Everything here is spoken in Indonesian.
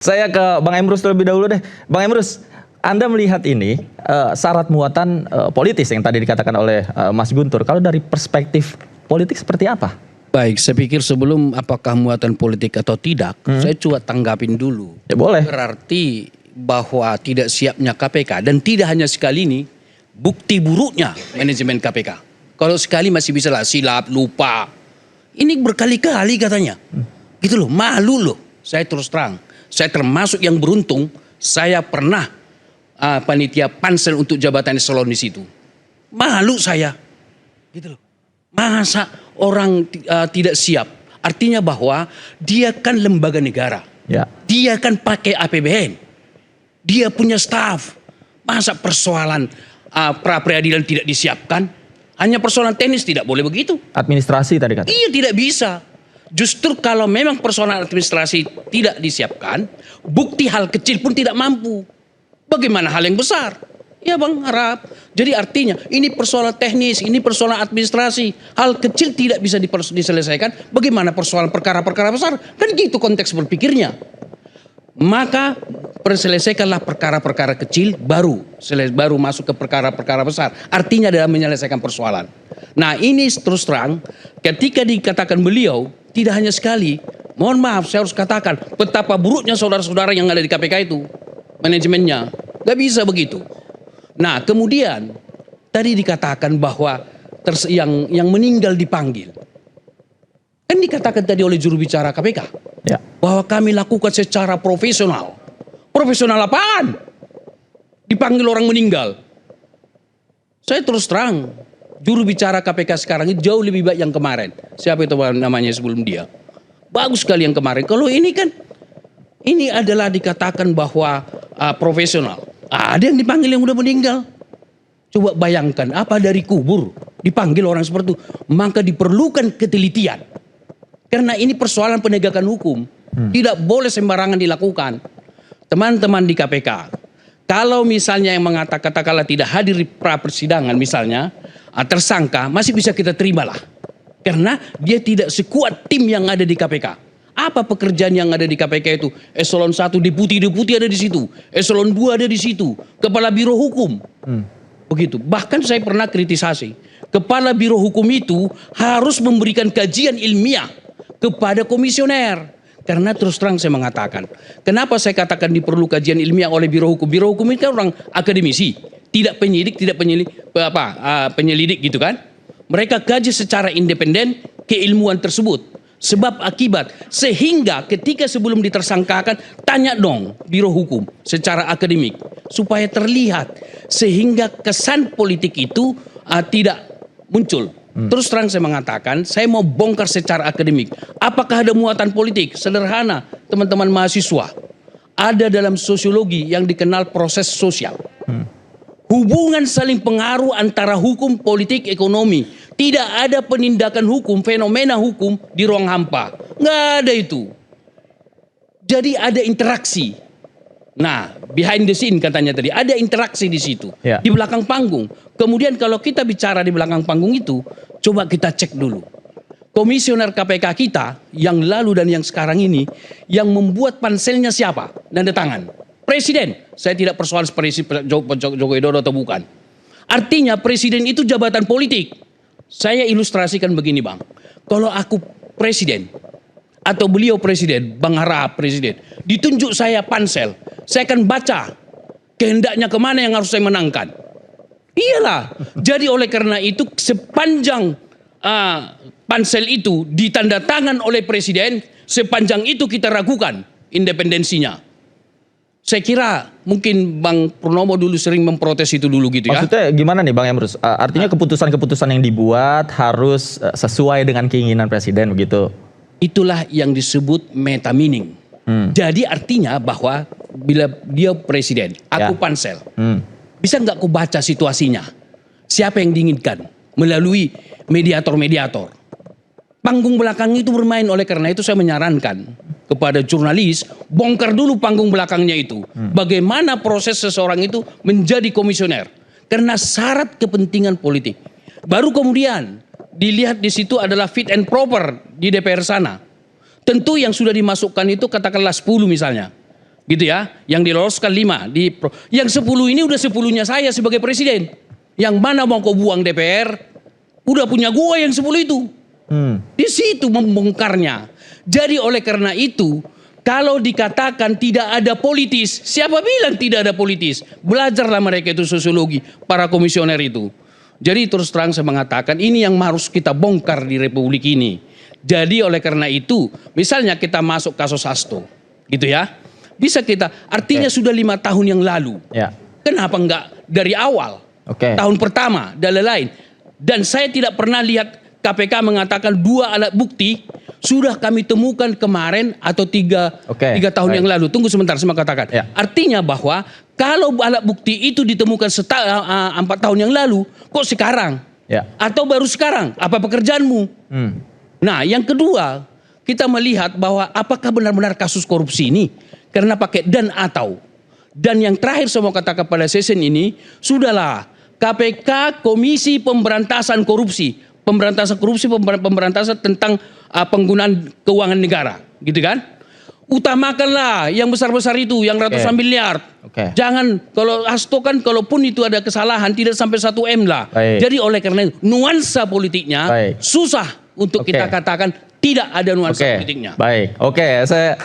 Saya ke Bang Emrus terlebih dahulu deh. Bang Emrus, Anda melihat ini syarat muatan politis yang tadi dikatakan oleh Mas Guntur. Kalau dari perspektif politik seperti apa? Baik, saya pikir sebelum apakah muatan politik atau tidak, saya coba tanggapin dulu. Ya boleh. Berarti bahwa tidak siapnya KPK dan tidak hanya sekali ini, bukti buruknya manajemen KPK. Kalau sekali masih bisa lah silap, lupa. Ini berkali-kali katanya. Gitu loh, malu loh. Saya terus terang. Saya termasuk yang beruntung, saya pernah panitia pansel untuk jabatan eselon di situ. Malu saya. Gitu loh. Masa orang tidak siap? Artinya bahwa dia kan lembaga negara. Ya. Dia kan pakai APBN. Dia punya staf. Masa persoalan pra peradilan tidak disiapkan? Hanya persoalan teknis tidak boleh begitu. Administrasi tadi kata. Iya, tidak bisa. Justru kalau memang persoalan administrasi tidak disiapkan, bukti hal kecil pun tidak mampu. Bagaimana hal yang besar? Ya Bang, harap. Jadi artinya ini persoalan teknis, ini persoalan administrasi. Hal kecil tidak bisa diselesaikan. Bagaimana persoalan perkara-perkara besar? Kan gitu konteks berpikirnya. Maka selesaikanlah perkara-perkara kecil baru masuk ke perkara-perkara besar. Artinya adalah menyelesaikan persoalan. Nah ini terus terang ketika dikatakan beliau tidak hanya sekali, mohon maaf saya harus katakan betapa buruknya saudara-saudara yang ada di KPK itu manajemennya, gak bisa begitu. Nah kemudian tadi dikatakan bahwa yang meninggal dipanggil, kan dikatakan tadi oleh juru bicara KPK Ya. bahwa kami lakukan secara profesional. Profesional apaan? Dipanggil orang meninggal. Saya terus terang, juru bicara KPK sekarang ini jauh lebih baik yang kemarin. Siapa itu namanya sebelum dia? Bagus sekali yang kemarin. Kalau ini kan, ini adalah dikatakan bahwa profesional. Ada yang dipanggil yang udah meninggal. Coba bayangkan, apa dari kubur dipanggil orang seperti itu. Maka diperlukan ketelitian. Karena ini persoalan penegakan hukum. Tidak boleh sembarangan dilakukan. Teman-teman di KPK, kalau misalnya yang katakanlah tidak hadir di pra persidangan misalnya, tersangka masih bisa kita terimalah. Karena dia tidak sekuat tim yang ada di KPK. Apa pekerjaan yang ada di KPK itu? Eselon 1 deputi ada di situ. Eselon 2 ada di situ. Kepala Biro Hukum. Begitu. Bahkan saya pernah kritisasi. Kepala Biro Hukum itu harus memberikan kajian ilmiah kepada komisioner. Karena terus terang saya mengatakan, kenapa saya katakan diperlu kajian ilmiah oleh Biro Hukum? Biro Hukum itu kan orang akademisi, tidak penyelidik gitu kan? Mereka kaji secara independen keilmuan tersebut, sebab akibat, sehingga ketika sebelum ditersangkakan tanya dong Biro Hukum secara akademik supaya terlihat, sehingga kesan politik itu tidak muncul. Terus terang saya mengatakan, saya mau bongkar secara akademik. Apakah ada muatan politik? Sederhana, teman-teman mahasiswa. Ada dalam sosiologi yang dikenal proses sosial. Hubungan saling pengaruh antara hukum, politik, ekonomi. Tidak ada penindakan hukum, fenomena hukum di ruang hampa. Nggak ada itu. Jadi ada interaksi. Nah, behind the scene katanya tadi, ada interaksi di situ, Ya. di belakang panggung. Kemudian kalau kita bicara di belakang panggung itu, coba kita cek dulu. Komisioner KPK kita yang lalu dan yang sekarang ini, yang membuat panselnya siapa? Nanda tangan. Presiden. Saya tidak persoalan seperti Joko Widodo atau bukan. Artinya presiden itu jabatan politik. Saya ilustrasikan begini Bang. Kalau aku presiden, atau beliau presiden, Bang Harap presiden, ditunjuk saya pansel, saya akan baca kehendaknya kemana yang harus saya menangkan. Iyalah. Jadi oleh karena itu sepanjang pansel itu ditanda tangan oleh presiden, sepanjang itu kita ragukan independensinya. Saya kira mungkin Bang Purnomo dulu sering memprotes itu dulu gitu ya. Maksudnya gimana nih Bang Emrus? Artinya keputusan-keputusan yang dibuat harus sesuai dengan keinginan presiden begitu? Itulah yang disebut meta meaning. Jadi artinya bahwa bila dia presiden, aku pansel. Bisa nggak aku baca situasinya? Siapa yang diinginkan? Melalui mediator-mediator. Panggung belakang itu bermain, oleh karena itu saya menyarankan kepada jurnalis, bongkar dulu panggung belakangnya itu. Bagaimana proses seseorang itu menjadi komisioner. Karena syarat kepentingan politik. Baru kemudian dilihat di situ adalah fit and proper di DPR sana. Tentu yang sudah dimasukkan itu katakanlah 10 misalnya. gitu ya, yang diloloskan 5 yang 10 ini udah 10-nya saya sebagai presiden. Yang mana mau kau buang DPR, udah punya gua yang 10 itu. Di situ membongkarnya. Jadi oleh karena itu, kalau dikatakan tidak ada politis, siapa bilang tidak ada politis? Belajarlah mereka itu sosiologi, para komisioner itu. Jadi terus terang saya mengatakan ini yang harus kita bongkar di Republik ini. Jadi oleh karena itu, misalnya kita masuk kasus Hasto, gitu ya. Bisa kita, artinya sudah 5 tahun yang lalu. Ya. Kenapa enggak dari awal? Tahun pertama dan lain-lain. Dan saya tidak pernah lihat KPK mengatakan 2 alat bukti sudah kami temukan kemarin atau 3 tahun yang lalu. Tunggu sebentar, saya mau katakan. Ya. Artinya bahwa kalau alat bukti itu ditemukan 4 tahun yang lalu, kok sekarang? Ya. Atau baru sekarang? Apa pekerjaanmu? Nah, yang kedua, kita melihat bahwa apakah benar-benar kasus korupsi ini karena pakai dan atau. Dan yang terakhir saya mau katakan pada sesi ini, sudahlah KPK Komisi Pemberantasan Korupsi. Pemberantasan tentang penggunaan keuangan negara, gitu kan? Utamakanlah yang besar-besar itu, yang ratusan miliar. Jangan, kalau Hasto kan kalaupun itu ada kesalahan tidak sampai 1 M lah. Jadi oleh karena itu nuansa politiknya susah untuk kita katakan tidak ada nuansa politiknya. Baik, oke, saya